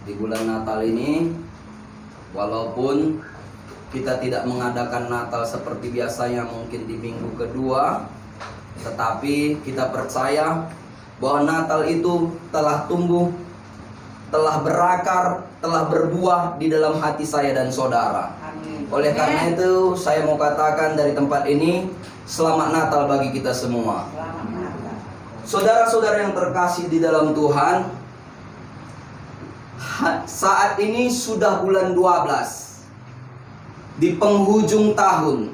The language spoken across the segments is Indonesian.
Di bulan Natal ini, walaupun kita tidak mengadakan Natal seperti biasanya mungkin di minggu kedua, tetapi kita percaya bahwa Natal itu telah tumbuh, telah berakar, telah berbuah di dalam hati saya dan saudara. Oleh karena itu saya mau katakan dari tempat ini, selamat Natal bagi kita semua. Saudara-saudara yang terkasih di dalam Tuhan, saat ini sudah bulan 12 di penghujung tahun.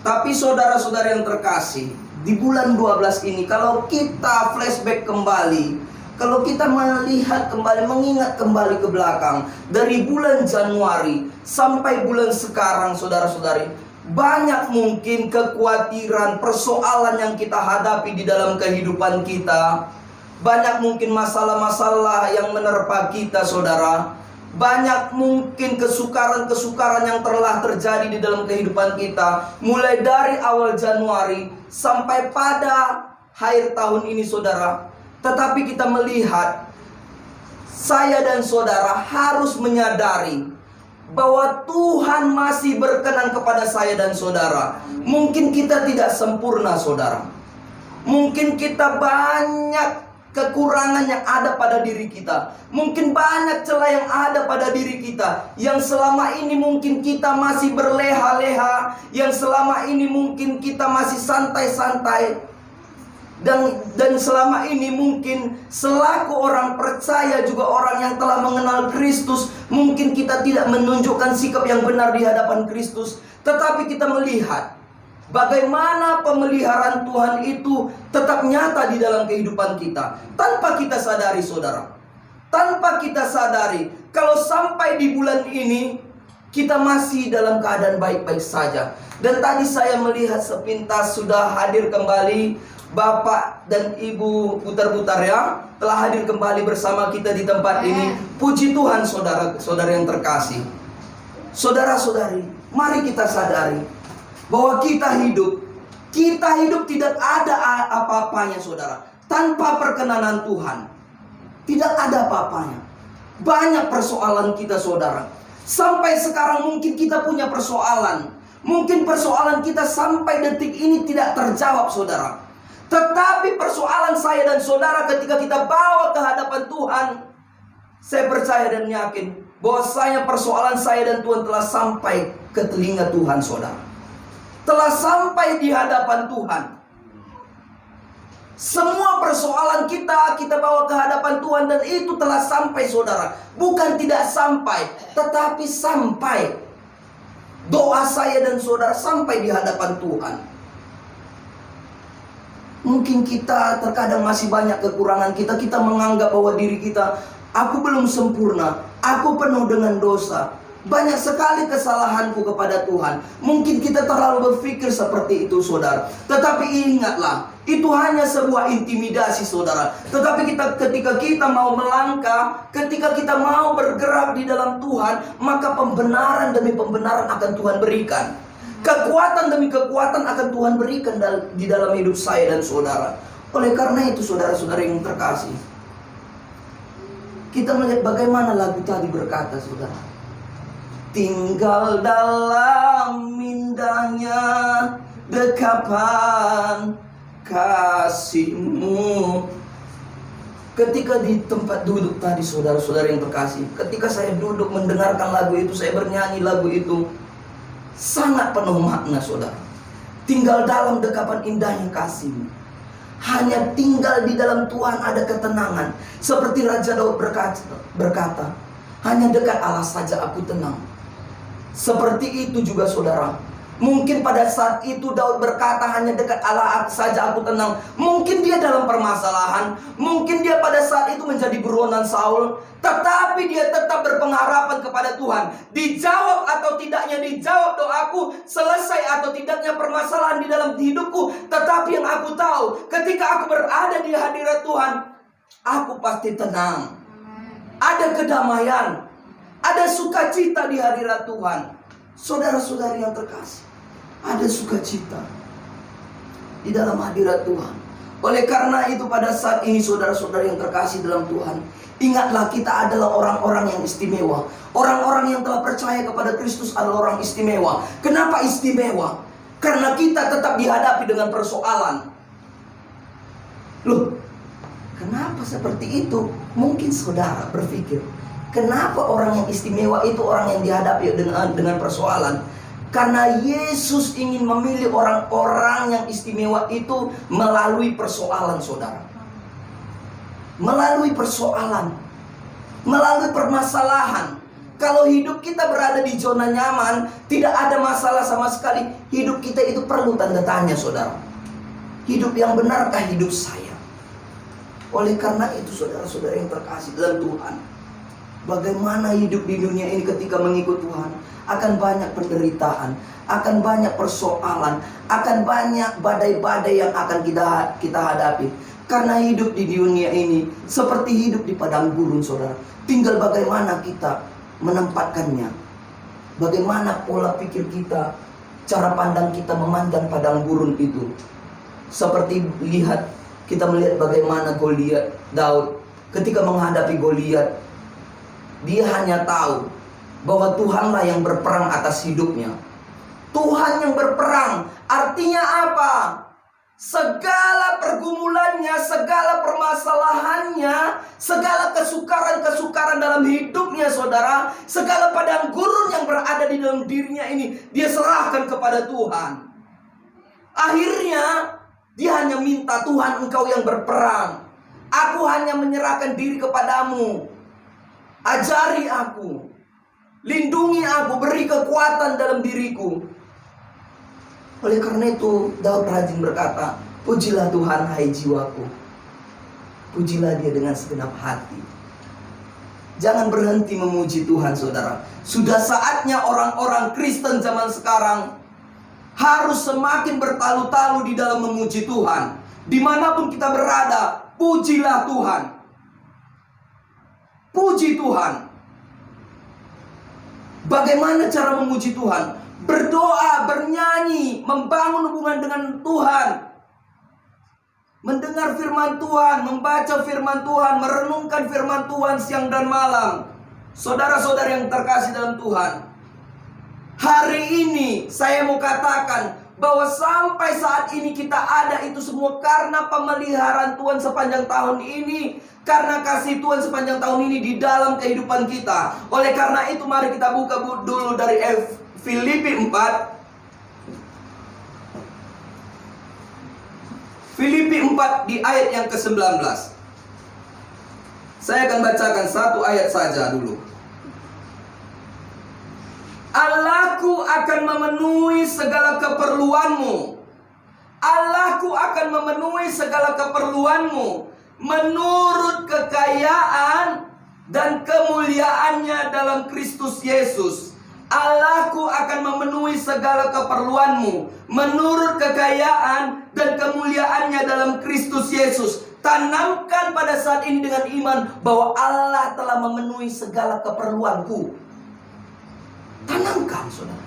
Tapi saudara-saudara yang terkasih, di bulan 12 ini kalau kita flashback kembali, kalau kita melihat kembali, mengingat kembali ke belakang, dari bulan Januari sampai bulan sekarang, saudara-saudari, banyak mungkin kekhawatiran, persoalan yang kita hadapi di dalam kehidupan kita. Banyak mungkin masalah-masalah yang menerpa kita, saudara. Banyak mungkin kesukaran-kesukaran yang telah terjadi di dalam kehidupan kita, mulai dari awal Januari sampai pada akhir tahun ini, saudara. Tetapi kita melihat, saya dan saudara harus menyadari bahwa Tuhan masih berkenan kepada saya dan saudara. Mungkin kita tidak sempurna, saudara. Mungkin kita banyak kekurangan yang ada pada diri kita. Mungkin banyak celah yang ada pada diri kita, yang selama ini mungkin kita masih berleha-leha, yang selama ini mungkin kita masih santai-santai. Dan selama ini mungkin selaku orang percaya, juga orang yang telah mengenal Kristus, mungkin kita tidak menunjukkan sikap yang benar di hadapan Kristus. Tetapi kita melihat bagaimana pemeliharaan Tuhan itu tetap nyata di dalam kehidupan kita, tanpa kita sadari, saudara. Tanpa kita sadari, kalau sampai di bulan ini kita masih dalam keadaan baik-baik saja. Dan tadi saya melihat sepintas sudah hadir kembali Bapak dan Ibu Butar-Butar, ya, telah hadir kembali bersama kita di tempat ini. Puji Tuhan, saudara-saudara yang terkasih. Saudara-saudari, mari kita sadari bahwa kita hidup tidak ada apa-apanya, saudara, tanpa perkenanan Tuhan. Tidak ada apa-apanya. Banyak persoalan kita, saudara. Sampai sekarang mungkin kita punya persoalan. Mungkin persoalan kita sampai detik ini tidak terjawab, saudara. Tetapi persoalan saya dan saudara ketika kita bawa ke hadapan Tuhan, saya percaya dan yakin bahwasanya persoalan saya dan Tuhan telah sampai ke telinga Tuhan, saudara. Telah sampai di hadapan Tuhan. Semua persoalan kita bawa ke hadapan Tuhan, dan itu telah sampai, saudara. Bukan tidak sampai, tetapi sampai. Doa saya dan saudara sampai di hadapan Tuhan. Mungkin kita terkadang masih banyak kekurangan kita. Kita menganggap bahwa diri kita, aku belum sempurna, aku penuh dengan dosa. Banyak sekali kesalahanku kepada Tuhan. Mungkin kita terlalu berpikir seperti itu, saudara. Tetapi ingatlah, itu hanya sebuah intimidasi, saudara. Tetapi ketika kita mau melangkah, ketika kita mau bergerak di dalam Tuhan, maka pembenaran demi pembenaran akan Tuhan berikan. Kekuatan demi kekuatan akan Tuhan berikan di dalam hidup saya dan saudara. Oleh karena itu, saudara-saudara yang terkasih, kita melihat bagaimana lagu tadi berkata, saudara. Tinggal dalam indahnya dekapan kasih-Mu. Ketika di tempat duduk tadi, saudara-saudara yang terkasih, ketika saya duduk mendengarkan lagu itu, saya bernyanyi lagu itu, sangat penuh makna, saudara. Tinggal dalam dekapan indahnya kasih-Mu. Hanya tinggal di dalam Tuhan ada ketenangan. Seperti Raja Daud berkata, hanya dekat Allah saja aku tenang. Seperti itu juga, saudara. Mungkin pada saat itu Daud berkata, hanya dekat Allah saja aku tenang. Mungkin dia dalam permasalahan. Mungkin dia pada saat itu menjadi buronan Saul. Tetapi dia tetap berpengharapan kepada Tuhan. Dijawab atau tidaknya dijawab doaku, selesai atau tidaknya permasalahan di dalam hidupku, tetapi yang aku tahu, ketika aku berada di hadirat Tuhan, aku pasti tenang. Ada kedamaian, ada sukacita di hadirat Tuhan. Saudara-saudari yang terkasih, ada sukacita di dalam hadirat Tuhan. Oleh karena itu pada saat ini saudara-saudara yang terkasih dalam Tuhan, ingatlah kita adalah orang-orang yang istimewa. Orang-orang yang telah percaya kepada Kristus adalah orang istimewa. Kenapa istimewa? Karena kita tetap dihadapi dengan persoalan. Loh, kenapa seperti itu? Mungkin saudara berpikir, kenapa orang yang istimewa itu orang yang dihadapi dengan persoalan? Karena Yesus ingin memilih orang-orang yang istimewa itu melalui persoalan, saudara. Melalui persoalan, melalui permasalahan. Kalau hidup kita berada di zona nyaman, tidak ada masalah sama sekali, hidup kita itu perlu tanda tanya, saudara. Hidup yang benarkah hidup saya? Oleh karena itu, saudara-saudara yang terkasih dalam Tuhan, bagaimana hidup di dunia ini ketika mengikut Tuhan? Akan banyak penderitaan, akan banyak persoalan, akan banyak badai-badai yang akan kita hadapi. Karena hidup di dunia ini seperti hidup di padang gurun, saudara. Tinggal bagaimana kita menempatkannya, bagaimana pola pikir kita, cara pandang kita memandang padang gurun itu. Seperti kita melihat bagaimana Goliat, Daud ketika menghadapi Goliat, dia hanya tahu bahwa Tuhanlah yang berperang atas hidupnya. Tuhan yang berperang, artinya apa? Segala pergumulannya, segala permasalahannya, segala kesukaran-kesukaran dalam hidupnya, saudara, segala padang gurun yang berada di dalam dirinya ini, dia serahkan kepada Tuhan. Akhirnya, dia hanya minta, Tuhan, Engkau yang berperang. Aku hanya menyerahkan diri kepadamu. Ajari aku, lindungi aku, beri kekuatan dalam diriku. Oleh karena itu, Daud rajin berkata, pujilah Tuhan, hai jiwaku. Pujilah Dia dengan segenap hati. Jangan berhenti memuji Tuhan, saudara. Sudah saatnya orang-orang Kristen zaman sekarang harus semakin bertalu-talu di dalam memuji Tuhan. Dimanapun kita berada, pujilah Tuhan. Puji Tuhan. Bagaimana cara memuji Tuhan? Berdoa, bernyanyi, membangun hubungan dengan Tuhan, mendengar firman Tuhan, membaca firman Tuhan, merenungkan firman Tuhan siang dan malam. Saudara-saudara yang terkasih dalam Tuhan, hari ini saya mau katakan bahwa sampai saat ini kita ada itu semua karena pemeliharaan Tuhan sepanjang tahun ini, karena kasih Tuhan sepanjang tahun ini di dalam kehidupan kita. Oleh karena itu mari kita buka dulu dari Filipi 4. Filipi 4 di ayat yang ke-19. Saya akan bacakan satu ayat saja dulu. Allahku akan memenuhi segala keperluanmu. Allahku akan memenuhi segala keperluanmu menurut kekayaan dan kemuliaannya dalam Kristus Yesus. Allahku akan memenuhi segala keperluanmu menurut kekayaan dan kemuliaannya dalam Kristus Yesus. Tanamkan pada saat ini dengan iman bahwa Allah telah memenuhi segala keperluanku. Tanamkan, saudara.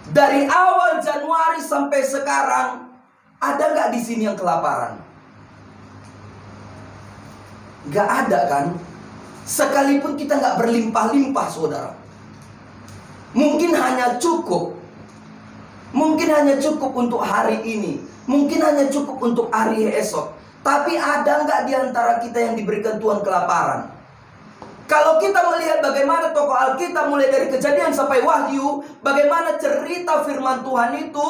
Dari awal Januari sampai sekarang, ada nggak di sini yang kelaparan? Nggak ada kan? Sekalipun kita nggak berlimpah-limpah, saudara. Mungkin hanya cukup. Mungkin hanya cukup untuk hari ini. Mungkin hanya cukup untuk hari esok. Tapi ada nggak di antara kita yang diberikan Tuhan kelaparan? Kalau kita melihat bagaimana tokoh Alkitab mulai dari Kejadian sampai Wahyu, bagaimana cerita firman Tuhan itu,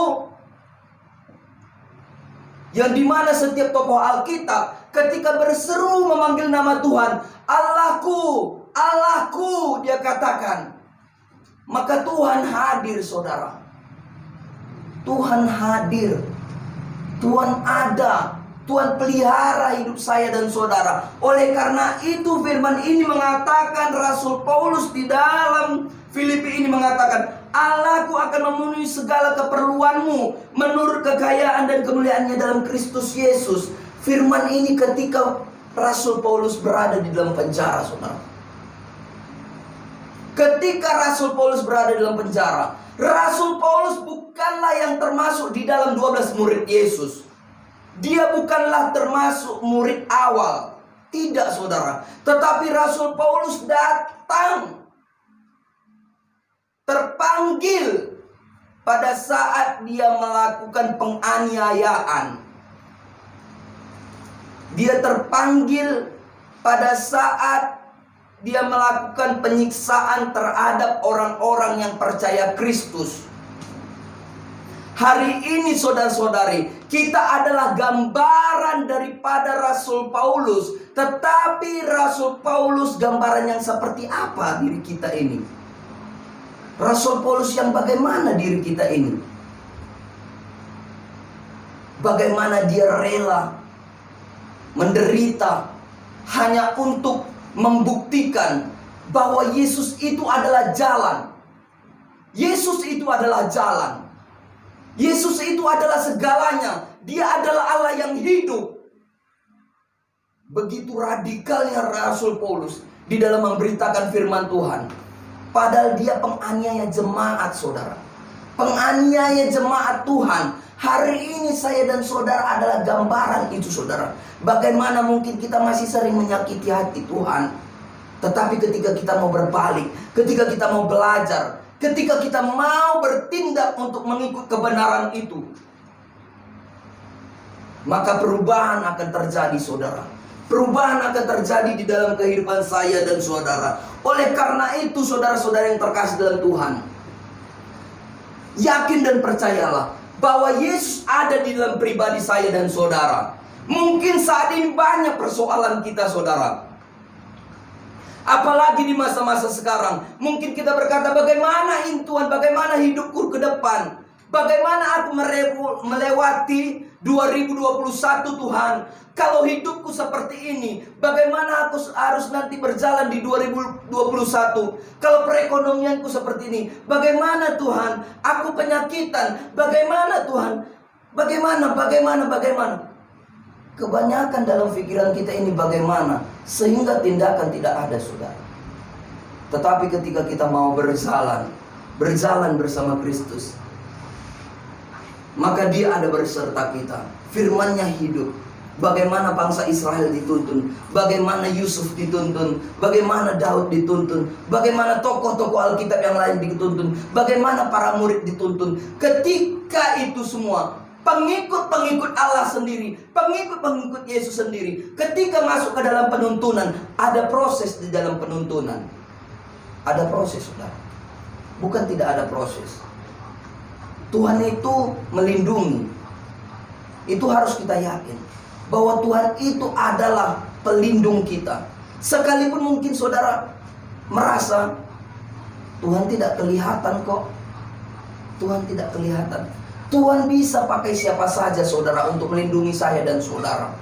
yang dimana setiap tokoh Alkitab ketika berseru memanggil nama Tuhan, Allahku, Allahku, dia katakan, maka Tuhan hadir, saudara. Tuhan hadir, Tuhan ada, Tuhan pelihara hidup saya dan saudara. Oleh karena itu firman ini mengatakan, Rasul Paulus di dalam Filipi ini mengatakan, Allahku akan memenuhi segala keperluanmu menurut kekayaan dan kemuliaannya dalam Kristus Yesus. Firman ini ketika Rasul Paulus berada di dalam penjara, saudara. Ketika Rasul Paulus berada dalam penjara, Rasul Paulus bukanlah yang termasuk di dalam 12 murid Yesus. Dia bukanlah termasuk murid awal. Tidak, saudara. Tetapi Rasul Paulus datang, terpanggil pada saat dia melakukan penganiayaan. Dia terpanggil pada saat dia melakukan penyiksaan terhadap orang-orang yang percaya Kristus. Hari ini saudara-saudari, kita adalah gambaran daripada Rasul Paulus. Tetapi Rasul Paulus gambaran yang seperti apa diri kita ini? Rasul Paulus yang bagaimana diri kita ini? Bagaimana dia rela menderita hanya untuk membuktikan bahwa Yesus itu adalah jalan. Yesus itu adalah jalan. Yesus itu adalah segalanya. Dia adalah Allah yang hidup. Begitu radikalnya Rasul Paulus di dalam memberitakan firman Tuhan. Padahal dia penganiaya jemaat, saudara. Penganiaya jemaat Tuhan. Hari ini saya dan saudara adalah gambaran itu, saudara. Bagaimana mungkin kita masih sering menyakiti hati Tuhan. Tetapi ketika kita mau berbalik, ketika kita mau belajar, ketika kita mau bertindak untuk mengikut kebenaran itu, maka perubahan akan terjadi, saudara. Perubahan akan terjadi di dalam kehidupan saya dan saudara. Oleh karena itu, saudara-saudara yang terkasih dalam Tuhan, yakin dan percayalah bahwa Yesus ada di dalam pribadi saya dan saudara. Mungkin saat ini banyak persoalan kita, saudara. Apalagi di masa-masa sekarang. Mungkin kita berkata, bagaimana Tuhan, bagaimana hidupku ke depan? Bagaimana aku melewati 2021 Tuhan? Kalau hidupku seperti ini, bagaimana aku harus nanti berjalan di 2021? Kalau perekonomianku seperti ini, bagaimana Tuhan? Aku penyakitan, bagaimana Tuhan? Bagaimana? Kebanyakan dalam pikiran kita ini bagaimana, sehingga tindakan tidak ada, saudara. Tetapi ketika kita mau berjalan bersama Kristus, maka Dia ada berserta kita. Firman-Nya hidup. Bagaimana bangsa Israel dituntun, bagaimana Yusuf dituntun, bagaimana Daud dituntun, bagaimana tokoh-tokoh Alkitab yang lain dituntun, bagaimana para murid dituntun. Ketika itu semua, pengikut-pengikut Allah sendiri, pengikut-pengikut Yesus sendiri, ketika masuk ke dalam penuntunan, ada proses di dalam penuntunan. Ada proses, saudara. Bukan tidak ada proses. Tuhan itu melindungi. Itu harus kita yakin bahwa Tuhan itu adalah pelindung kita. Sekalipun mungkin saudara merasa Tuhan tidak kelihatan kok. Tuhan tidak kelihatan. Tuhan bisa pakai siapa saja, saudara, untuk melindungi saya dan saudara.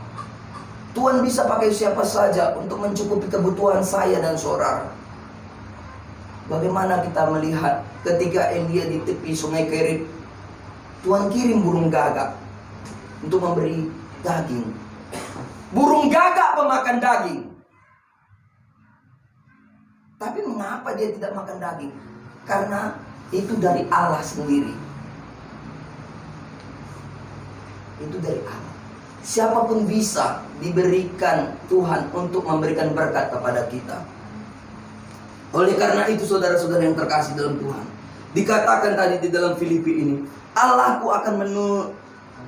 Tuhan bisa pakai siapa saja untuk mencukupi kebutuhan saya dan saudara. Bagaimana kita melihat ketika Elia di tepi sungai Kerit, Tuhan kirim burung gagak untuk memberi daging. Burung gagak pemakan daging. Tapi mengapa dia tidak makan daging? Karena itu dari Allah sendiri. Itu dari Allah. Siapapun bisa diberikan Tuhan untuk memberikan berkat kepada kita. Oleh karena itu, saudara-saudara yang terkasih dalam Tuhan, dikatakan tadi di dalam Filipi ini, Allahku akan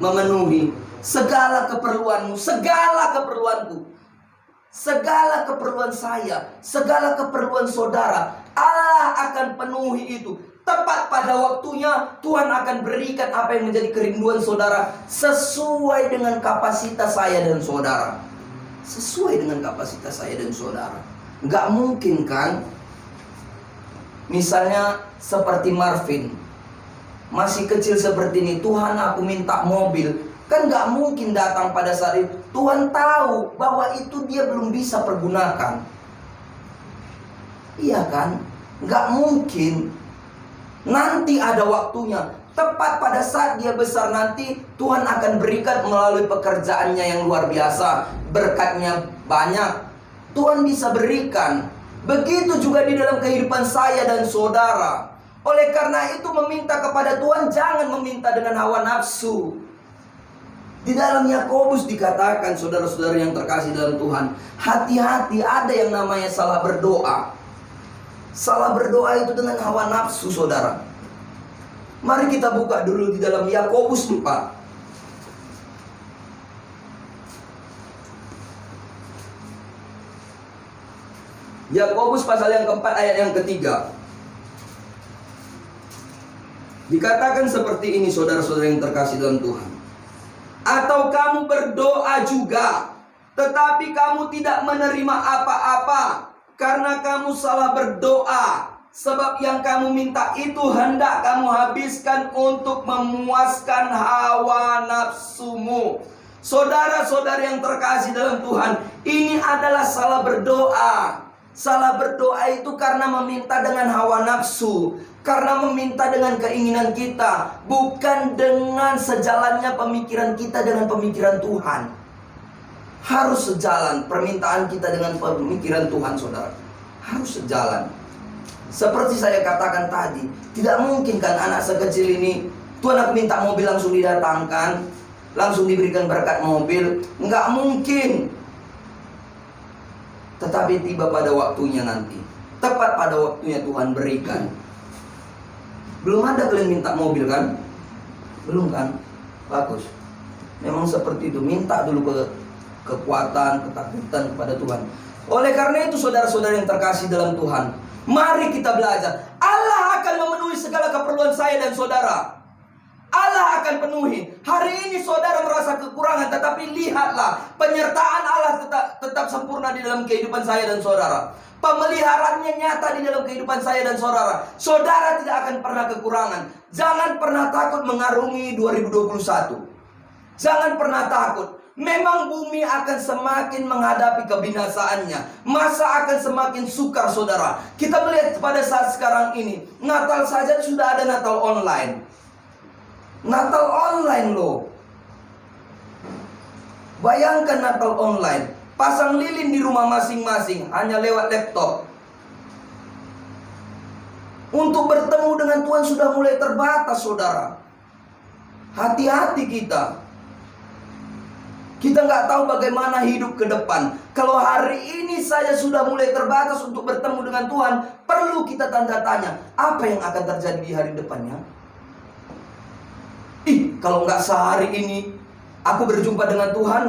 memenuhi segala keperluanmu, segala keperluanku, segala keperluan saya, segala keperluan saudara. Allah akan penuhi itu. Tepat pada waktunya Tuhan akan berikan apa yang menjadi kerinduan saudara, sesuai dengan kapasitas saya dan saudara. Sesuai dengan kapasitas saya dan saudara. Gak mungkin kan, misalnya seperti Marvin, masih kecil seperti ini, Tuhan aku minta mobil. Kan gak mungkin datang pada saat itu. Tuhan tahu bahwa itu dia belum bisa pergunakan. Iya kan? Gak mungkin. Nanti ada waktunya. Tepat pada saat dia besar nanti, Tuhan akan berikan melalui pekerjaannya yang luar biasa. Berkatnya banyak. Tuhan bisa berikan. Begitu juga di dalam kehidupan saya dan saudara. Oleh karena itu meminta kepada Tuhan, jangan meminta dengan hawa nafsu. Di dalam Yakobus dikatakan, saudara-saudara yang terkasih dalam Tuhan, hati-hati, ada yang namanya salah berdoa. Salah berdoa itu dengan hawa nafsu, saudara. Mari kita buka dulu di dalam Yakobus 4. Yakobus pasal yang keempat ayat yang ketiga. Dikatakan seperti ini, saudara-saudara yang terkasih dalam Tuhan. Atau kamu berdoa juga, tetapi kamu tidak menerima apa-apa, karena kamu salah berdoa. Sebab yang kamu minta itu hendak kamu habiskan untuk memuaskan hawa nafsumu. Saudara-saudara yang terkasih dalam Tuhan, ini adalah salah berdoa. Salah berdoa itu karena meminta dengan hawa nafsu, karena meminta dengan keinginan kita, bukan dengan sejalannya pemikiran kita dengan pemikiran Tuhan. Harus sejalan permintaan kita dengan pemikiran Tuhan, saudara. Harus sejalan. Seperti saya katakan tadi, tidak mungkin kan anak sekecil ini, Tuhan aku minta mobil langsung didatangkan, langsung diberikan berkat mobil. Enggak mungkin. Tetapi tiba pada waktunya nanti, tepat pada waktunya Tuhan berikan. Belum ada kalian minta mobil kan? Belum kan? Bagus. Memang seperti itu, minta dulu kekuatan, ketakutan kepada Tuhan. Oleh karena itu saudara-saudara yang terkasih dalam Tuhan, mari kita belajar. Allah akan memenuhi segala keperluan saya dan saudara. Allah akan penuhi. Hari ini saudara merasa kekurangan, tetapi lihatlah, penyertaan Allah tetap sempurna di dalam kehidupan saya dan saudara. Pemeliharaannya nyata di dalam kehidupan saya dan saudara. Saudara tidak akan pernah kekurangan. Jangan pernah takut mengarungi 2021. Jangan pernah takut. Memang bumi akan semakin menghadapi kebinasaannya. Masa akan semakin sukar, saudara. Kita melihat pada saat sekarang ini, Natal saja sudah ada Natal online. Natal online loh. Bayangkan Natal online. Pasang lilin di rumah masing-masing hanya lewat laptop. Untuk bertemu dengan Tuhan sudah mulai terbatas, saudara. Hati-hati kita. Kita nggak tahu bagaimana hidup ke depan. Kalau hari ini saja sudah mulai terbatas untuk bertemu dengan Tuhan, perlu kita tanda tanya, apa yang akan terjadi di hari depannya? Kalau nggak sehari ini aku berjumpa dengan Tuhan,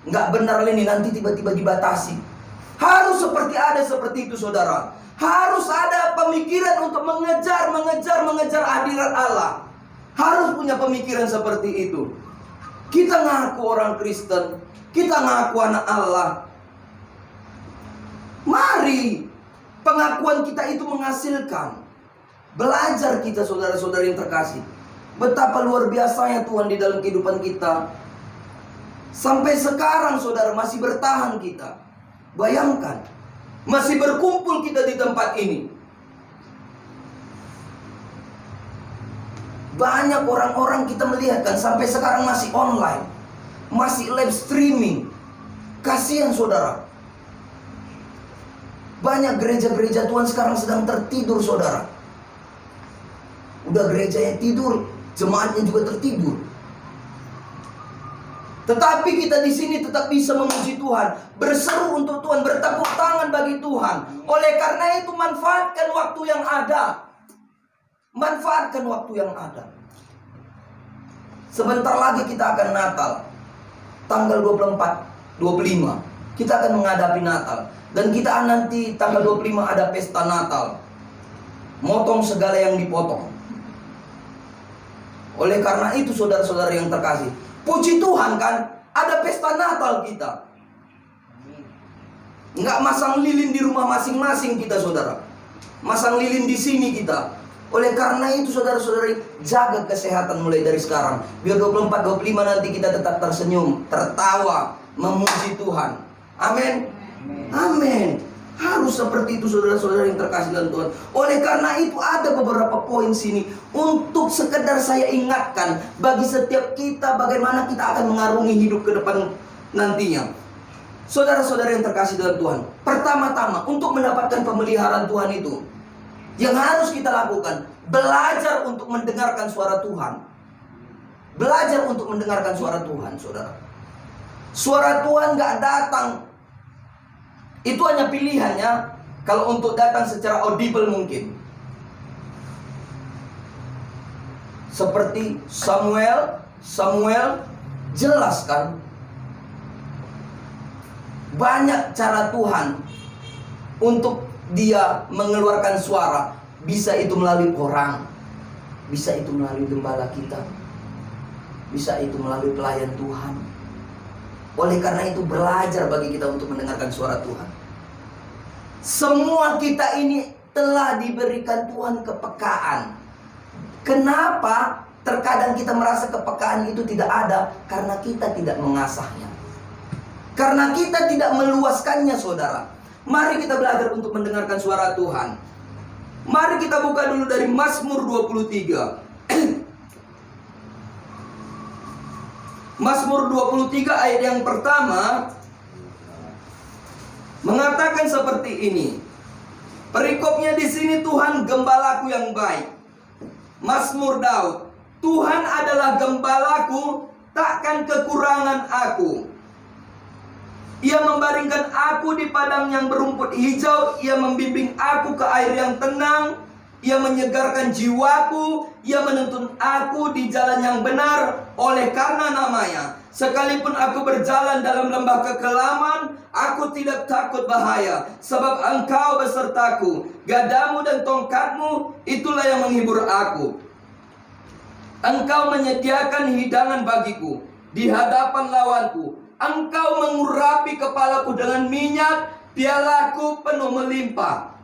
nggak benar ini, nanti tiba-tiba dibatasi. Harus seperti itu, saudara. Harus ada pemikiran untuk mengejar hadirat Allah. Harus punya pemikiran seperti itu. Kita ngaku orang Kristen, kita ngaku anak Allah. Mari pengakuan kita itu menghasilkan. Belajar kita, saudara-saudara yang terkasih, betapa luar biasanya Tuhan di dalam kehidupan kita. Sampai sekarang saudara masih bertahan kita. Bayangkan, masih berkumpul kita di tempat ini. Banyak orang-orang kita melihat kan sampai sekarang masih online, masih live streaming. Kasihan saudara. Banyak gereja-gereja Tuhan sekarang sedang tertidur, saudara. Udah gerejanya tidur, jemaatnya juga tertidur. Tetapi kita di sini tetap bisa memuji Tuhan, berseru untuk Tuhan, bertepuk tangan bagi Tuhan. Oleh karena itu manfaatkan waktu yang ada. Manfaatkan waktu yang ada. Sebentar lagi kita akan Natal. Tanggal 24, 25 kita akan menghadapi Natal. Dan kita nanti tanggal 25 ada pesta Natal. Motong segala yang dipotong. Oleh karena itu saudara-saudara yang terkasih, puji Tuhan kan, ada pesta Natal kita. Nggak masang lilin di rumah masing-masing kita, saudara. Masang lilin di sini kita. Oleh karena itu saudara-saudari, jaga kesehatan mulai dari sekarang. Biar 24-25 nanti kita tetap tersenyum, tertawa, memuji Tuhan. Amin. Amin. Harus seperti itu saudara-saudara yang terkasih dalam Tuhan. Oleh karena itu ada beberapa poin sini untuk sekedar saya ingatkan bagi setiap kita bagaimana kita akan mengarungi hidup ke depan nantinya. Saudara-saudara yang terkasih dalam Tuhan, pertama-tama untuk mendapatkan pemeliharaan Tuhan itu, yang harus kita lakukan, belajar untuk mendengarkan suara Tuhan. Belajar untuk mendengarkan suara Tuhan, saudara. Suara Tuhan gak datang. Itu hanya pilihannya. Kalau untuk datang secara audible mungkin. Seperti Samuel jelaskan. Banyak cara Tuhan untuk dia mengeluarkan suara. Bisa itu melalui orang, bisa itu melalui gembala kita, bisa itu melalui pelayan Tuhan. Oleh karena itu belajar bagi kita untuk mendengarkan suara Tuhan. Semua kita ini telah diberikan Tuhan kepekaan. Kenapa terkadang kita merasa kepekaan itu tidak ada? Karena kita tidak mengasahnya, karena kita tidak meluaskannya, saudara. Mari kita belajar untuk mendengarkan suara Tuhan. Mari kita buka dulu dari Mazmur 23. Mazmur 23 ayat yang pertama mengatakan seperti ini. Perikopnya di sini, Tuhan gembalaku yang baik. Mazmur Daud, Tuhan adalah gembalaku, takkan kekurangan aku. Ia membaringkan aku di padang yang berumput hijau. Ia membimbing aku ke air yang tenang. Ia menyegarkan jiwaku. Ia menuntun aku di jalan yang benar oleh karena namanya. Sekalipun aku berjalan dalam lembah kekelaman, aku tidak takut bahaya, sebab Engkau besertaku. Gadamu dan tongkatmu, itulah yang menghibur aku. Engkau menyediakan hidangan bagiku di hadapan lawanku. Engkau mengurapi kepalaku dengan minyak, pialaku penuh melimpah.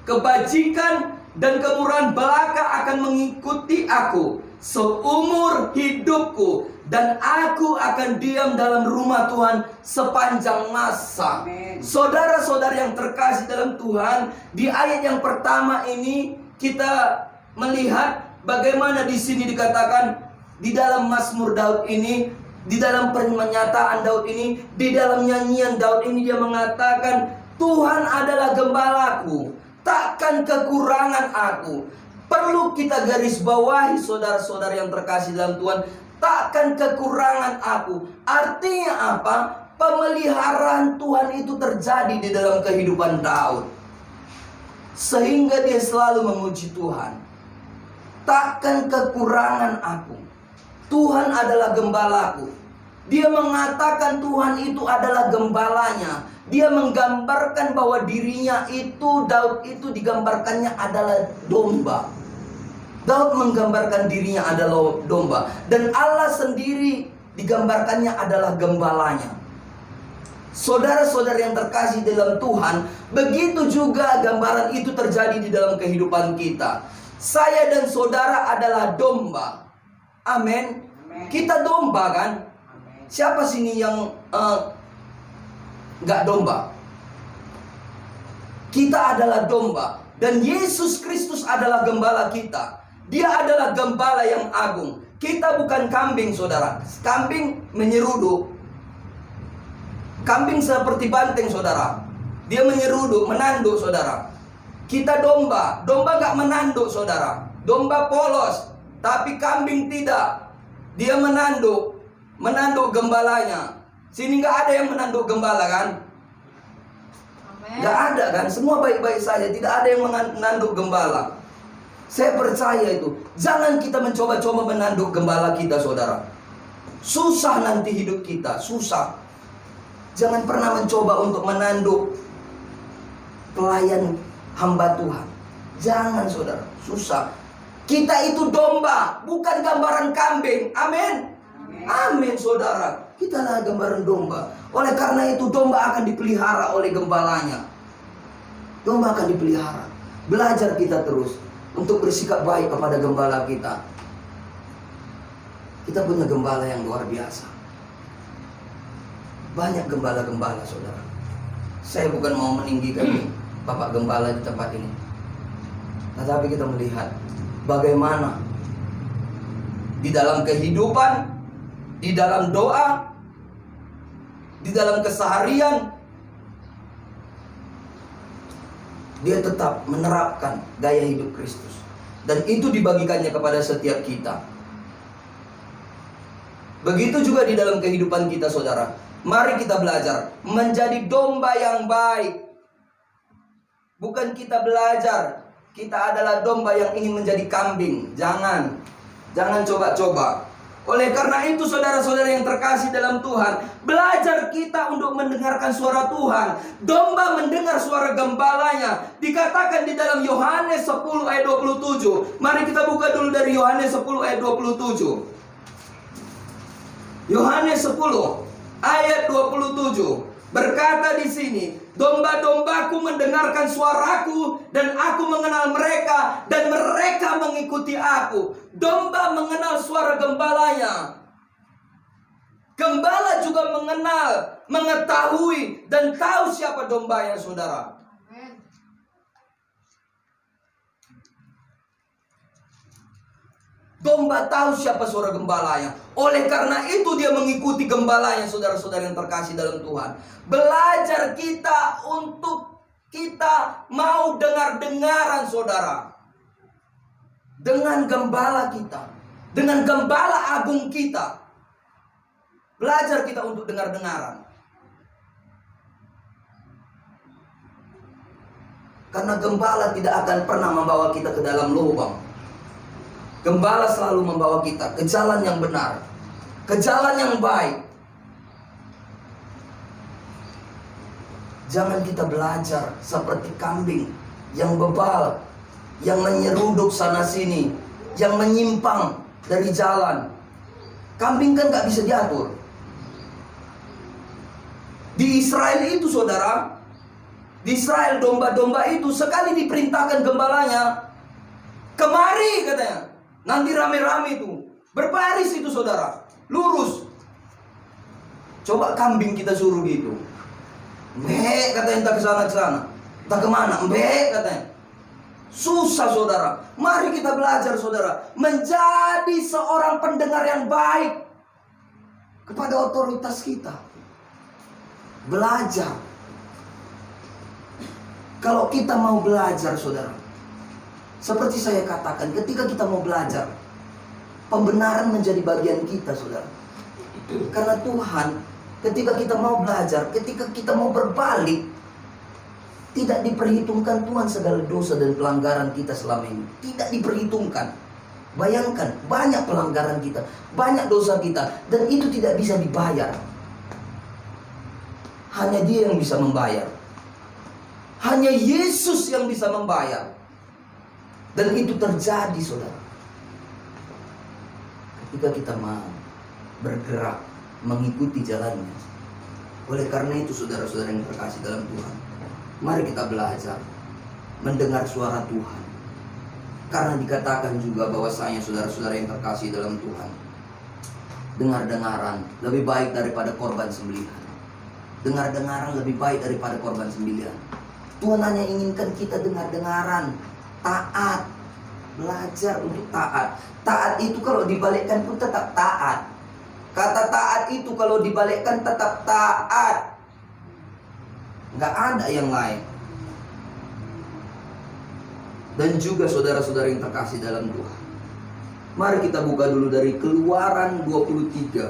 Kebajikan dan kemurahan belaka akan mengikuti aku seumur hidupku, dan aku akan diam dalam rumah Tuhan sepanjang masa. Saudara-saudara yang terkasih dalam Tuhan, di ayat yang pertama ini kita melihat bagaimana di sini dikatakan, di dalam Mazmur Daud ini, di dalam pernyataan Daud ini, di dalam nyanyian Daud ini, dia mengatakan, Tuhan adalah gembalaku, takkan kekurangan aku. Perlu kita garis bawahi, saudara-saudara yang terkasih dalam Tuhan, takkan kekurangan aku. Artinya apa? Pemeliharaan Tuhan itu terjadi di dalam kehidupan Daud, sehingga dia selalu memuji Tuhan. Takkan kekurangan aku. Tuhan adalah gembalaku. Dia mengatakan Tuhan itu adalah gembalanya. Dia menggambarkan bahwa dirinya itu, Daud itu digambarkannya adalah domba. Daud menggambarkan dirinya adalah domba. Dan Allah sendiri digambarkannya adalah gembalanya. Saudara-saudara yang terkasih dalam Tuhan, begitu juga gambaran itu terjadi di dalam kehidupan kita. Saya dan saudara adalah domba. Amin. Kita domba kan? Siapa sini yang gak domba? Kita adalah domba. Dan Yesus Kristus adalah gembala kita. Dia adalah gembala yang agung. Kita bukan kambing, saudara. Kambing menyeruduk. Kambing seperti banteng, saudara. Dia menyeruduk, menanduk, saudara. Kita domba. Domba gak menanduk, saudara. Domba polos. Tapi kambing tidak. Dia menanduk gembalanya. Sini gak ada yang menanduk gembala kan? Gak ada kan? Semua baik-baik saja. Tidak ada yang menanduk gembala. Saya percaya itu. Jangan kita mencoba-coba menanduk gembala kita, saudara. Susah nanti hidup kita. Susah. Jangan pernah mencoba untuk menanduk pelayan hamba Tuhan. Jangan, saudara. Susah. Kita itu domba, bukan gambaran kambing. Amin. Amin, saudara. Kita adalah gambaran domba. Oleh karena itu domba akan dipelihara oleh gembalanya. Domba akan dipelihara. Belajar kita terus untuk bersikap baik kepada gembala kita. Kita punya gembala yang luar biasa. Banyak gembala-gembala, saudara. Saya bukan mau meninggikan Bapak Gembala di tempat ini, tetapi kita melihat bagaimana di dalam kehidupan, di dalam doa, di dalam keseharian, dia tetap menerapkan gaya hidup Kristus. Dan itu dibagikannya kepada setiap kita. Begitu juga di dalam kehidupan kita, saudara. Mari kita belajar menjadi domba yang baik. Bukan kita belajar kita adalah domba yang ingin menjadi kambing. Jangan coba-coba. Oleh karena itu, saudara-saudara yang terkasih dalam Tuhan, belajar kita untuk mendengarkan suara Tuhan. Domba mendengar suara gembalanya. Dikatakan di dalam Yohanes 10 ayat 27. Mari kita buka dulu dari Yohanes 10 ayat 27. Yohanes 10 ayat 27 berkata di sini, domba-dombaku mendengarkan suaraku, dan aku mengenal mereka, dan mereka mengikuti aku. Domba mengenal suara gembalanya. Gembala juga mengenal, mengetahui, dan tahu siapa dombanya, saudara. Domba tahu siapa suara gembalanya. Oleh karena itu dia mengikuti gembalanya, saudara-saudara yang terkasih dalam Tuhan. Belajar kita untuk kita mau dengar-dengaran, saudara. Dengan gembala kita, dengan gembala agung kita. Belajar kita untuk dengar-dengaran. Karena gembala tidak akan pernah membawa kita ke dalam lubang. Gembala selalu membawa kita ke jalan yang benar, ke jalan yang baik. Jangan kita belajar seperti kambing yang bebal, yang menyeruduk sana sini, yang menyimpang dari jalan. Kambing kan gak bisa diatur. Di Israel itu, saudara, di Israel domba-domba itu sekali diperintahkan gembalanya, kemari katanya. Nanti rame-rame itu, berbaris itu, saudara, lurus. Coba kambing kita suruh gitu, mbek katanya, entah kesana entah kemana, mbek katanya. Susah, saudara. Mari kita belajar, saudara, menjadi seorang pendengar yang baik kepada otoritas kita. Belajar. Kalau kita mau belajar, saudara, seperti saya katakan, ketika kita mau belajar, pembenaran menjadi bagian kita, saudara. Karena Tuhan, ketika kita mau belajar, ketika kita mau berbalik, tidak diperhitungkan Tuhan segala dosa dan pelanggaran kita selama ini. Tidak diperhitungkan. Bayangkan, banyak pelanggaran kita, banyak dosa kita, dan itu tidak bisa dibayar. Hanya Dia yang bisa membayar. Hanya Yesus yang bisa membayar. Dan itu terjadi, saudara, ketika kita mau bergerak mengikuti jalannya. Oleh karena itu, saudara-saudara yang terkasih dalam Tuhan, mari kita belajar mendengar suara Tuhan. Karena dikatakan juga bahwasanya, saudara-saudara yang terkasih dalam Tuhan, dengar-dengaran lebih baik daripada korban sembelihan. Dengar-dengaran lebih baik daripada korban sembelihan. Tuhan hanya inginkan kita dengar-dengaran, taat, belajar untuk taat. Taat itu kalau dibalikkan pun tetap taat. Kata taat itu kalau dibalikkan tetap taat. Nggak ada yang lain. Dan juga saudara-saudara yang terkasih dalam Tuhan, mari kita buka dulu dari Keluaran 23.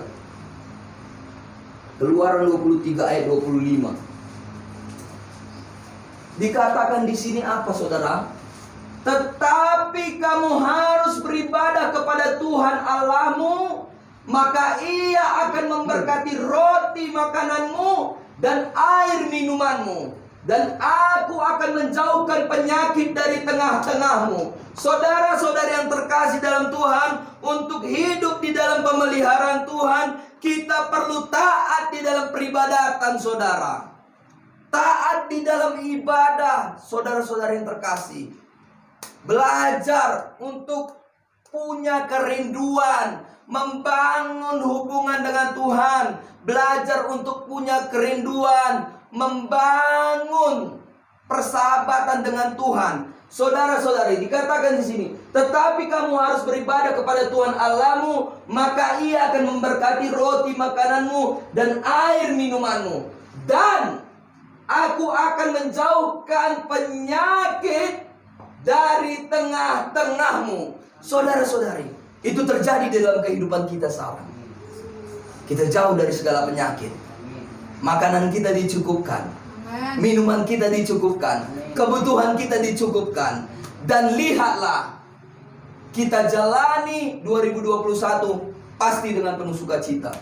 Keluaran 23 ayat 25. Dikatakan di sini apa, saudara? Tetapi kamu harus beribadah kepada Tuhan Allahmu, maka Ia akan memberkati roti makananmu dan air minumanmu, dan aku akan menjauhkan penyakit dari tengah-tengahmu. Saudara-saudara yang terkasih dalam Tuhan, untuk hidup di dalam pemeliharaan Tuhan, kita perlu taat di dalam peribadatan, saudara. Taat di dalam ibadah, saudara-saudara yang terkasih. Belajar untuk punya kerinduan, membangun hubungan dengan Tuhan. Belajar untuk punya kerinduan, membangun persahabatan dengan Tuhan. Saudara-saudari, dikatakan di sini, tetapi kamu harus beribadah kepada Tuhan Allahmu, maka Ia akan memberkati roti makananmu dan air minumanmu. Dan Aku akan menjauhkan penyakit dari tengah-tengahmu. Saudara-saudari, itu terjadi di dalam kehidupan kita sekarang. Kita jauh dari segala penyakit. Makanan kita dicukupkan, minuman kita dicukupkan, kebutuhan kita dicukupkan. Dan lihatlah, kita jalani 2021 pasti dengan penuh sukacita.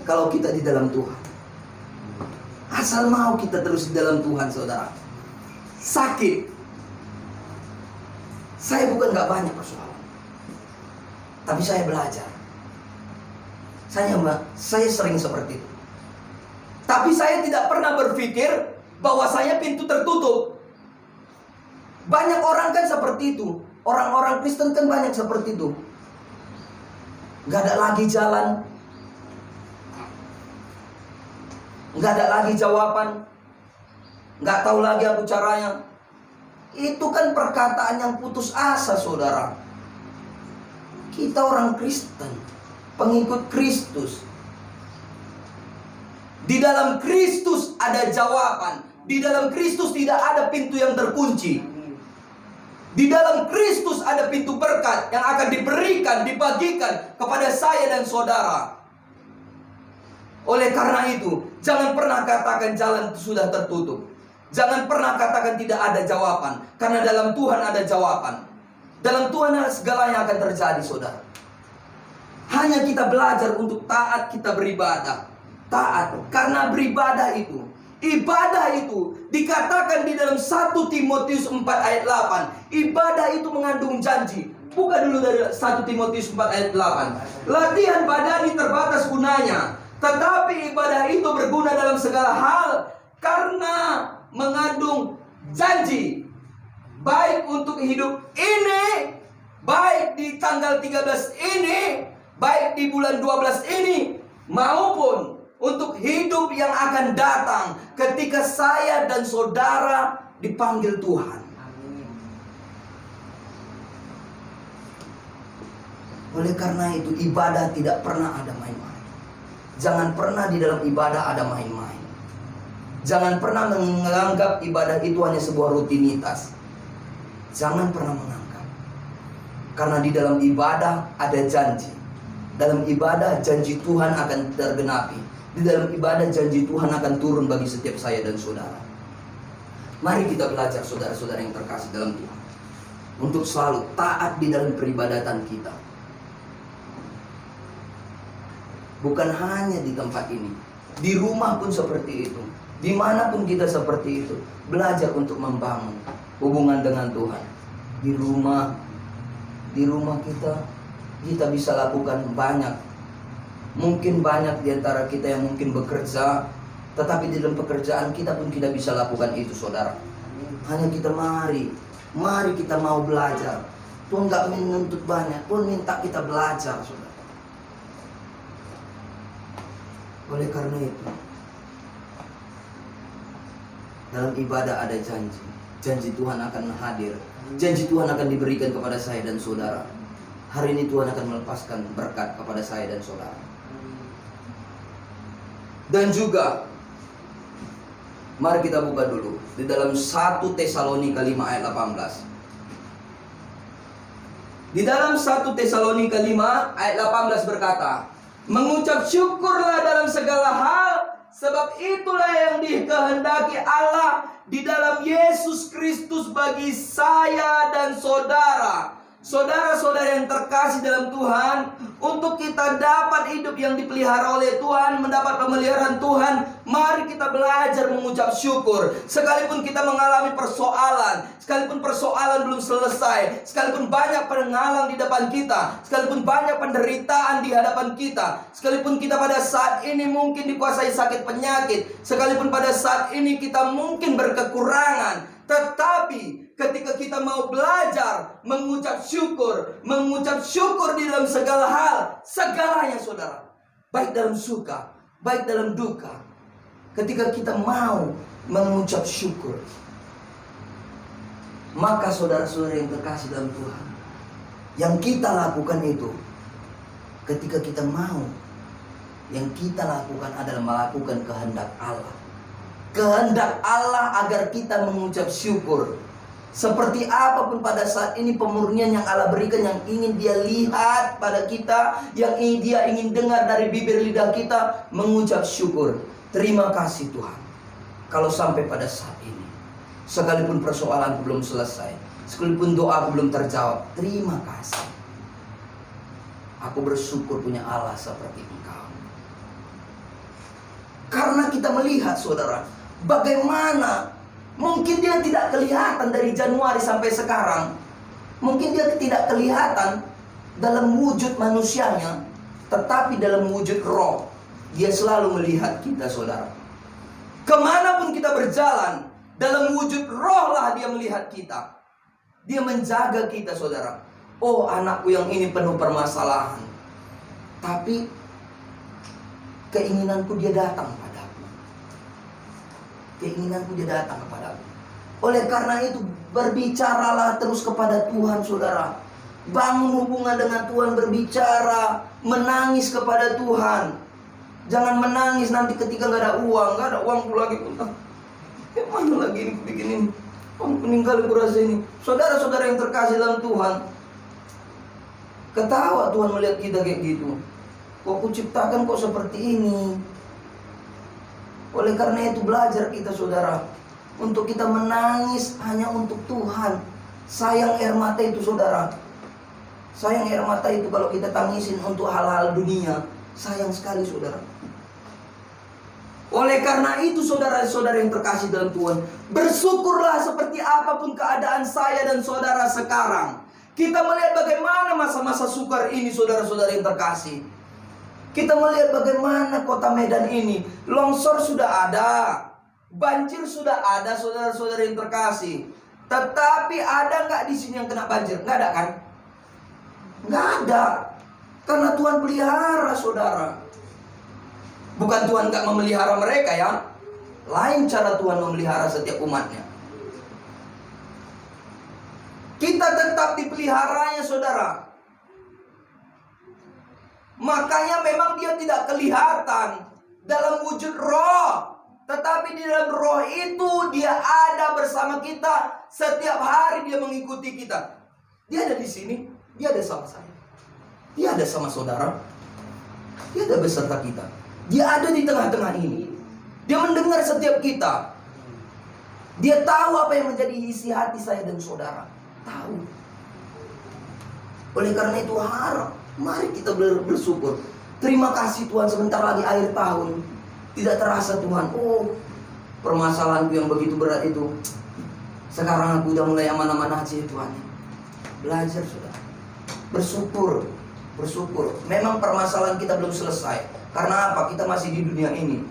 Kalau kita di dalam Tuhan. Asal mau kita terus di dalam Tuhan, saudara. Sakit, saya bukan gak banyak persoalan, tapi saya belajar. Saya sering seperti itu. Tapi saya tidak pernah berpikir bahwa saya pintu tertutup. Banyak orang kan seperti itu. Orang-orang Kristen kan banyak seperti itu. Gak ada lagi jalan, gak ada lagi jawaban, gak tahu lagi apa caranya. Itu kan perkataan yang putus asa, saudara. Kita orang Kristen, pengikut Kristus. Di dalam Kristus ada jawaban. Di dalam Kristus tidak ada pintu yang terkunci. Di dalam Kristus ada pintu berkat yang akan diberikan, dibagikan kepada saya dan saudara. Oleh karena itu, jangan pernah katakan jalan sudah tertutup. Jangan pernah katakan tidak ada jawaban. Karena dalam Tuhan ada jawaban. Dalam Tuhan segalanya akan terjadi, saudara. Hanya kita belajar untuk taat, kita beribadah. Taat, karena beribadah itu, ibadah itu dikatakan di dalam 1 Timotius 4 ayat 8. Ibadah itu mengandung janji. Buka dulu dari 1 Timotius 4 ayat 8. Latihan badani terbatas gunanya, tetapi ibadah itu berguna dalam segala hal karena mengandung janji, baik untuk hidup ini, baik di tanggal 13 ini, baik di bulan 12 ini, maupun untuk hidup yang akan datang ketika saya dan saudara dipanggil Tuhan. Oleh karena itu, ibadah tidak pernah ada main-main. Jangan pernah di dalam ibadah ada main-main. Jangan pernah menganggap ibadah itu hanya sebuah rutinitas. Jangan pernah menganggap. Karena di dalam ibadah ada janji. Dalam ibadah janji Tuhan akan tergenapi. Di dalam ibadah janji Tuhan akan turun bagi setiap saya dan saudara. Mari kita belajar, saudara-saudara yang terkasih dalam Tuhan, untuk selalu taat di dalam peribadatan kita. Bukan hanya di tempat ini, di rumah pun seperti itu. Dimanapun kita seperti itu, belajar untuk membangun hubungan dengan Tuhan. Di rumah kita bisa lakukan banyak. Mungkin banyak di antara kita yang mungkin bekerja, tetapi di dalam pekerjaan kita pun kita bisa lakukan itu, saudara. Hanya kita mari kita mau belajar. Tuhan gak menuntut banyak, Tuhan minta kita belajar, saudara. Oleh karena itu, dalam ibadah ada janji. Janji Tuhan akan hadir. Janji Tuhan akan diberikan kepada saya dan saudara. Hari ini Tuhan akan melepaskan berkat kepada saya dan saudara. Dan juga, mari kita buka dulu di dalam 1 Tesalonika 5 ayat 18. Di dalam 1 Tesalonika 5 ayat 18 berkata, mengucap syukurlah dalam segala hal, sebab itulah yang dikehendaki Allah di dalam Yesus Kristus bagi saya dan saudara. Saudara-saudara yang terkasih dalam Tuhan, untuk kita dapat hidup yang dipelihara oleh Tuhan, mendapat pemeliharaan Tuhan, mari kita belajar mengucap syukur. Sekalipun kita mengalami persoalan, sekalipun persoalan belum selesai, sekalipun banyak penghalang di depan kita, sekalipun banyak penderitaan di hadapan kita, sekalipun kita pada saat ini mungkin dikuasai sakit penyakit, sekalipun pada saat ini kita mungkin berkekurangan, tetapi ketika kita mau belajar mengucap syukur di dalam segala hal, segalanya, saudara, baik dalam suka, baik dalam duka. Ketika kita mau mengucap syukur, Maka saudara-saudara yang terkasih dalam Tuhan, yang kita lakukan itu, ketika kita mau, yang kita lakukan adalah melakukan kehendak Allah. Kehendak Allah agar kita mengucap syukur. Seperti apapun pada saat ini pemurnian yang Allah berikan, yang ingin Dia lihat pada kita, yang Dia ingin dengar dari bibir lidah kita, mengucap syukur. Terima kasih Tuhan. Kalau sampai pada saat ini, sekalipun persoalan belum selesai, sekalipun doa belum terjawab, terima kasih. Aku bersyukur punya Allah seperti Engkau. Karena kita melihat saudara, bagaimana mungkin dia tidak kelihatan dari Januari sampai sekarang. Mungkin dia tidak kelihatan dalam wujud manusianya, tetapi dalam wujud roh, Dia selalu melihat kita saudara. Kemanapun kita berjalan, dalam wujud roh lah Dia melihat kita. Dia menjaga kita saudara. Oh, anakku yang ini penuh permasalahan, tapi keinginanku dia datang padaku. Keinginanku dia datang kepadaku. Oleh karena itu, berbicaralah terus kepada Tuhan saudara. Bangun hubungan dengan Tuhan, berbicara, menangis kepada Tuhan. Jangan menangis nanti ketika gak ada uang pula lagi pun. Mana lagi ini bikin ini? Meninggal aku rasa ini. Saudara-saudara yang terkasih dalam Tuhan, ketawa Tuhan melihat kita kayak gitu. Kok kuciptakan kok seperti ini? Oleh karena itu belajar kita saudara, untuk kita menangis hanya untuk Tuhan. Sayang air mata itu saudara. Sayang air mata itu kalau kita tangisin untuk hal-hal dunia. Sayang sekali saudara. Oleh karena itu saudara-saudara yang terkasih dalam Tuhan, bersyukurlah seperti apapun keadaan saya dan saudara sekarang. Kita melihat bagaimana masa-masa sukar ini saudara-saudara yang terkasih. Kita melihat bagaimana kota Medan ini, longsor sudah ada, banjir sudah ada saudara-saudara yang terkasih. Tetapi ada nggak di sini yang kena banjir? Nggak ada kan? Nggak ada. Karena Tuhan pelihara saudara. Bukan Tuhan nggak memelihara mereka ya. Lain cara Tuhan memelihara setiap umatnya. Kita tetap dipeliharanya saudara. Makanya memang dia tidak kelihatan dalam wujud roh, tetapi di dalam roh itu dia ada bersama kita. Setiap hari dia mengikuti kita. Dia ada di sini, dia ada sama saya, dia ada sama saudara, dia ada beserta kita. Dia ada di tengah-tengah ini. Dia mendengar setiap kita. Dia tahu apa yang menjadi isi hati saya dan saudara. Tahu. Oleh karena itu mari kita bersyukur. Terima kasih Tuhan, sebentar lagi akhir tahun. Tidak terasa Tuhan, oh permasalahanku yang begitu berat itu, sekarang aku udah mulai aman-aman aja Tuhan. Belajar sudah. Bersyukur. Bersyukur. Memang permasalahan kita belum selesai. Karena apa? Kita masih di dunia ini.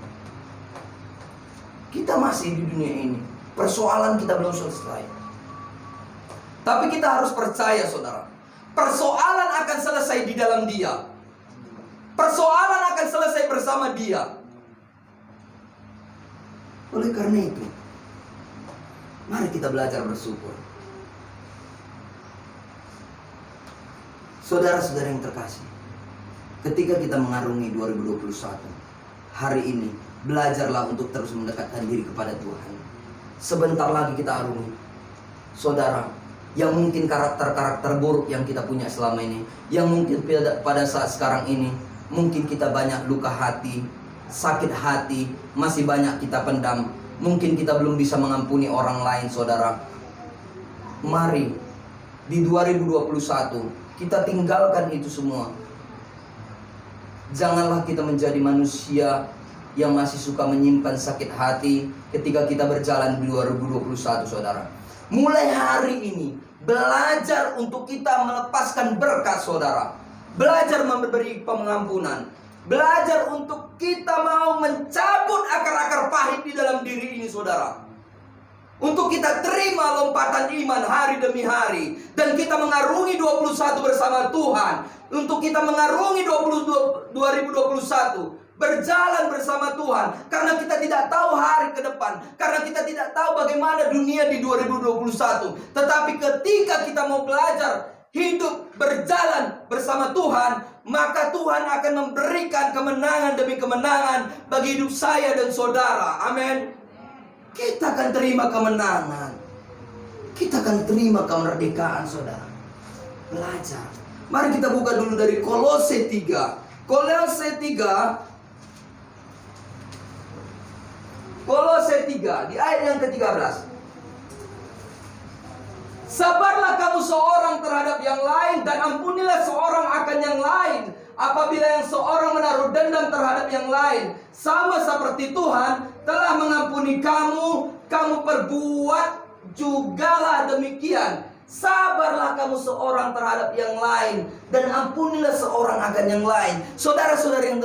Kita masih di dunia ini. Persoalan kita belum selesai. Tapi kita harus percaya saudara, persoalan akan selesai di dalam Dia. Persoalan akan selesai bersama Dia. Oleh karena itu, mari kita belajar bersyukur. Saudara-saudara yang terkasih, ketika kita mengarungi 2021, hari ini, belajarlah untuk terus mendekatkan diri kepada Tuhan. Sebentar lagi kita arungi. Saudara, yang mungkin karakter-karakter buruk yang kita punya selama ini, yang mungkin pada saat sekarang ini, mungkin kita banyak luka hati, sakit hati, masih banyak kita pendam. Mungkin kita belum bisa mengampuni orang lain saudara. Mari, di 2021, kita tinggalkan itu semua. Janganlah kita menjadi manusia yang masih suka menyimpan sakit hati ketika kita berjalan di 2021 saudara. Mulai hari ini, belajar untuk kita melepaskan berkat saudara. Belajar memberi pengampunan. Belajar untuk kita mau mencabut akar-akar pahit di dalam diri ini saudara. Untuk kita terima lompatan iman hari demi hari. Dan kita mengarungi 21 bersama Tuhan. Untuk kita mengarungi 2021 berjalan bersama Tuhan. Karena kita tidak tahu hari ke depan, karena kita tidak tahu bagaimana dunia di 2021. Tetapi ketika kita mau belajar hidup berjalan bersama Tuhan, maka Tuhan akan memberikan kemenangan demi kemenangan bagi hidup saya dan saudara. Amin. Kita akan terima kemenangan, kita akan terima kemerdekaan, saudara. Belajar. Mari kita buka dulu dari Kolose 3. Kolose 3 di ayat yang ke-13. Sabarlah kamu seorang terhadap yang lain, dan ampunilah seorang akan yang lain. Apabila yang seorang menaruh dendam terhadap yang lain, sama seperti Tuhan telah mengampuni kamu, kamu perbuat jugalah demikian. Sabarlah kamu seorang terhadap yang lain, dan ampunilah seorang akan yang lain. Saudara-saudara yang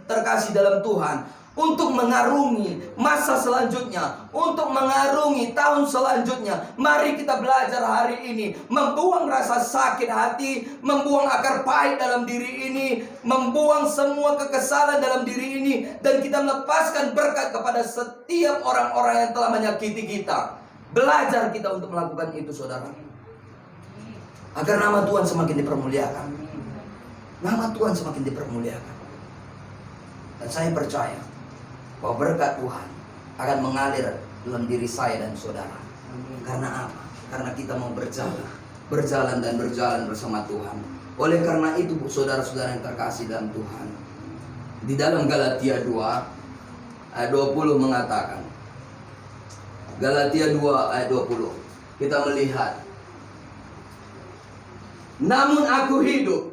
terkasih dalam Tuhan, untuk mengarungi masa selanjutnya, untuk mengarungi tahun selanjutnya, mari kita belajar hari ini membuang rasa sakit hati, membuang akar pahit dalam diri ini, membuang semua kekesalan dalam diri ini, dan kita melepaskan berkat kepada setiap orang-orang yang telah menyakiti kita. Belajar kita untuk melakukan itu, saudara, agar nama Tuhan semakin dipermuliakan. Nama Tuhan semakin dipermuliakan. Dan saya percaya bahwa berkat Tuhan akan mengalir dalam diri saya dan saudara. Karena apa? Karena kita mau berjalan dan berjalan bersama Tuhan. Oleh karena itu, saudara-saudara yang terkasih dalam Tuhan, di dalam Galatia 2 ayat 20 mengatakan, Galatia 2 ayat 20, kita melihat, namun aku hidup,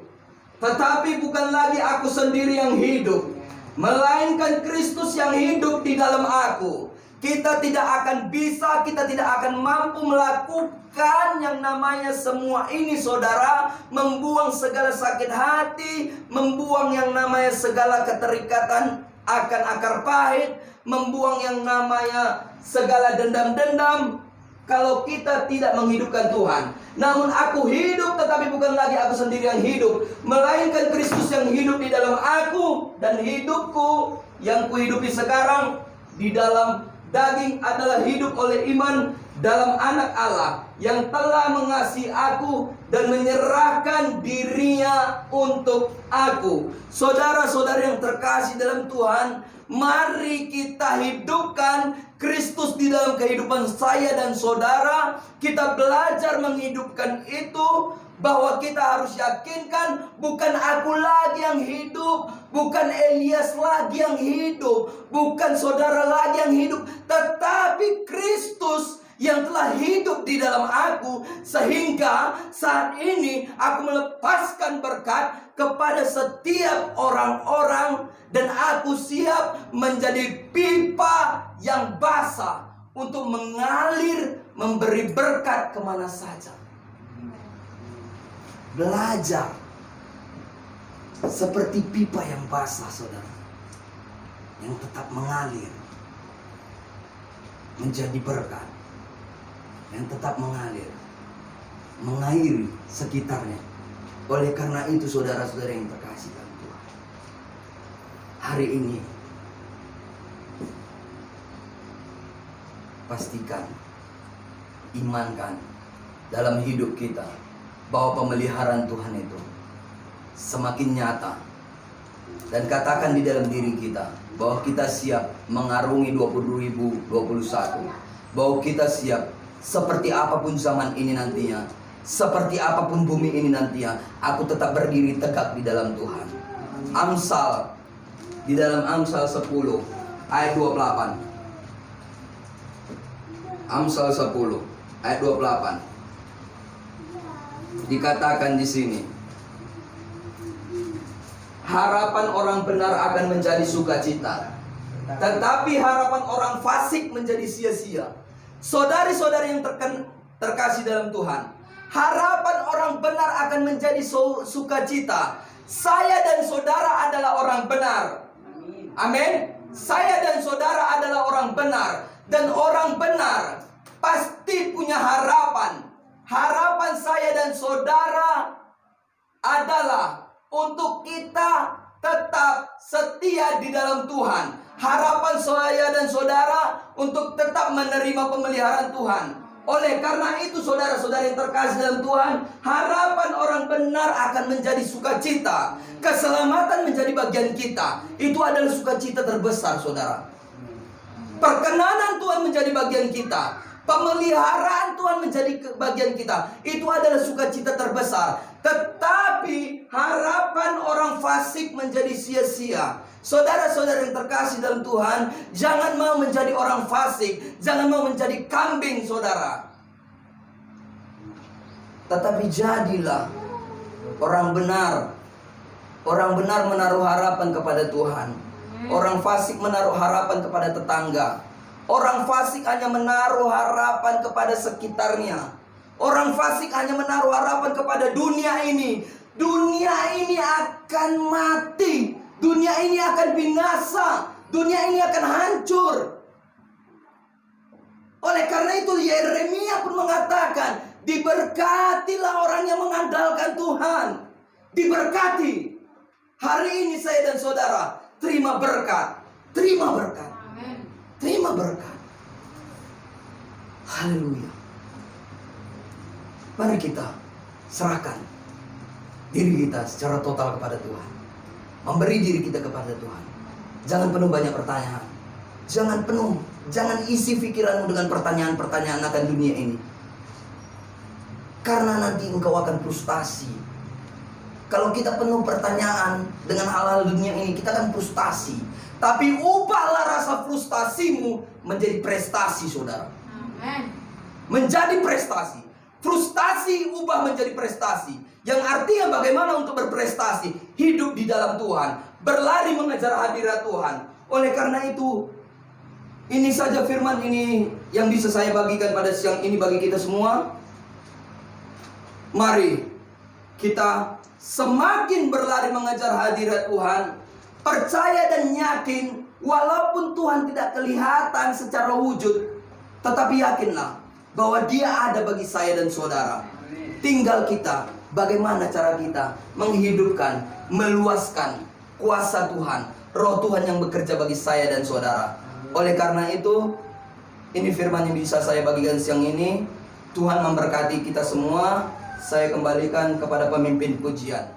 tetapi bukan lagi aku sendiri yang hidup, melainkan Kristus yang hidup di dalam aku. Kita tidak akan bisa, kita tidak akan mampu melakukan yang namanya semua ini, saudara. Membuang segala sakit hati, membuang yang namanya segala keterikatan akan akar pahit, membuang yang namanya segala dendam-dendam, kalau kita tidak menghidupkan Tuhan. Namun aku hidup, tetapi bukan lagi aku sendiri yang hidup, melainkan Kristus yang hidup di dalam aku. Dan hidupku yang kuhidupi sekarang di dalam daging adalah hidup oleh iman dalam anak Allah yang telah mengasihi aku dan menyerahkan dirinya untuk aku. Saudara-saudara yang terkasih dalam Tuhan, mari kita hidupkan Kristus di dalam kehidupan saya dan saudara. Kita belajar menghidupkan itu, bahwa kita harus yakinkan bukan aku lagi yang hidup, bukan Elias lagi yang hidup, bukan saudara lagi yang hidup, tetapi Kristus yang telah hidup di dalam aku. Sehingga saat ini aku melepaskan berkat kepada setiap orang-orang, dan aku siap menjadi pipa yang basah untuk mengalir, memberi berkat kemana saja. Belajar seperti pipa yang basah, saudara, yang tetap mengalir, menjadi berkat, yang tetap mengalir, mengairi sekitarnya. Oleh karena itu, saudara-saudara yang terkasih dalam Tuhan, hari ini pastikan, imankan dalam hidup kita bahwa pemeliharaan Tuhan itu semakin nyata. Dan katakan di dalam diri kita bahwa kita siap mengarungi 2021, bahwa kita siap seperti apapun zaman ini nantinya, seperti apapun bumi ini nantinya, aku tetap berdiri tegak di dalam Tuhan. Amsal, di dalam Amsal 10 ayat 28. Amsal 10 ayat 28. Dikatakan di sini, harapan orang benar akan menjadi sukacita, tetapi harapan orang fasik menjadi sia-sia. Saudari-saudari yang terkasih dalam Tuhan, harapan orang benar akan menjadi sukacita. Saya dan saudara adalah orang benar. Amin. Saya dan saudara adalah orang benar. Dan orang benar pasti punya harapan. Harapan saya dan saudara adalah untuk kita tetap setia di dalam Tuhan. Harapan saya dan saudara untuk tetap menerima pemeliharaan Tuhan. Oleh karena itu saudara-saudara yang terkasih dalam Tuhan, harapan orang benar akan menjadi sukacita. Keselamatan menjadi bagian kita. Itu adalah sukacita terbesar, saudara. Perkenanan Tuhan menjadi bagian kita. Pemeliharaan Tuhan menjadi bagian kita. Itu adalah sukacita terbesar. Tetapi harapan orang fasik menjadi sia-sia. Saudara-saudara yang terkasih dalam Tuhan, jangan mau menjadi orang fasik, jangan mau menjadi kambing, saudara. Tetapi jadilah orang benar. Orang benar menaruh harapan kepada Tuhan. Orang fasik menaruh harapan kepada tetangga. Orang fasik hanya menaruh harapan kepada sekitarnya. Orang fasik hanya menaruh harapan kepada dunia ini. Dunia ini akan mati. Dunia ini akan binasa. Dunia ini akan hancur. Oleh karena itu Yeremia pun mengatakan, diberkatilah orang yang mengandalkan Tuhan. Diberkati. Hari ini saya dan saudara terima berkat. Terima berkat. Terima berkat. Haleluya. Mari kita serahkan diri kita secara total kepada Tuhan. Memberi diri kita kepada Tuhan. Jangan penuh banyak pertanyaan. Jangan isi pikiranmu dengan pertanyaan-pertanyaan akan dunia ini. Karena nanti engkau akan frustasi. Kalau kita penuh pertanyaan dengan hal-hal dunia ini, kita akan frustasi. Tapi ubahlah rasa frustasimu menjadi prestasi, saudara. Amen. Menjadi prestasi. Frustasi ubah menjadi prestasi. Yang artinya bagaimana untuk berprestasi? Hidup di dalam Tuhan. Berlari mengejar hadirat Tuhan. Oleh karena itu, ini saja firman ini yang bisa saya bagikan pada siang ini bagi kita semua. Mari kita semakin berlari mengejar hadirat Tuhan. Percaya dan yakin, walaupun Tuhan tidak kelihatan secara wujud, tetapi yakinlah bahwa Dia ada bagi saya dan saudara. Tinggal kita, bagaimana cara kita menghidupkan, meluaskan kuasa Tuhan, Roh Tuhan yang bekerja bagi saya dan saudara. Oleh karena itu, ini firman yang bisa saya bagikan siang ini. Tuhan memberkati kita semua. Saya kembalikan kepada pemimpin pujian.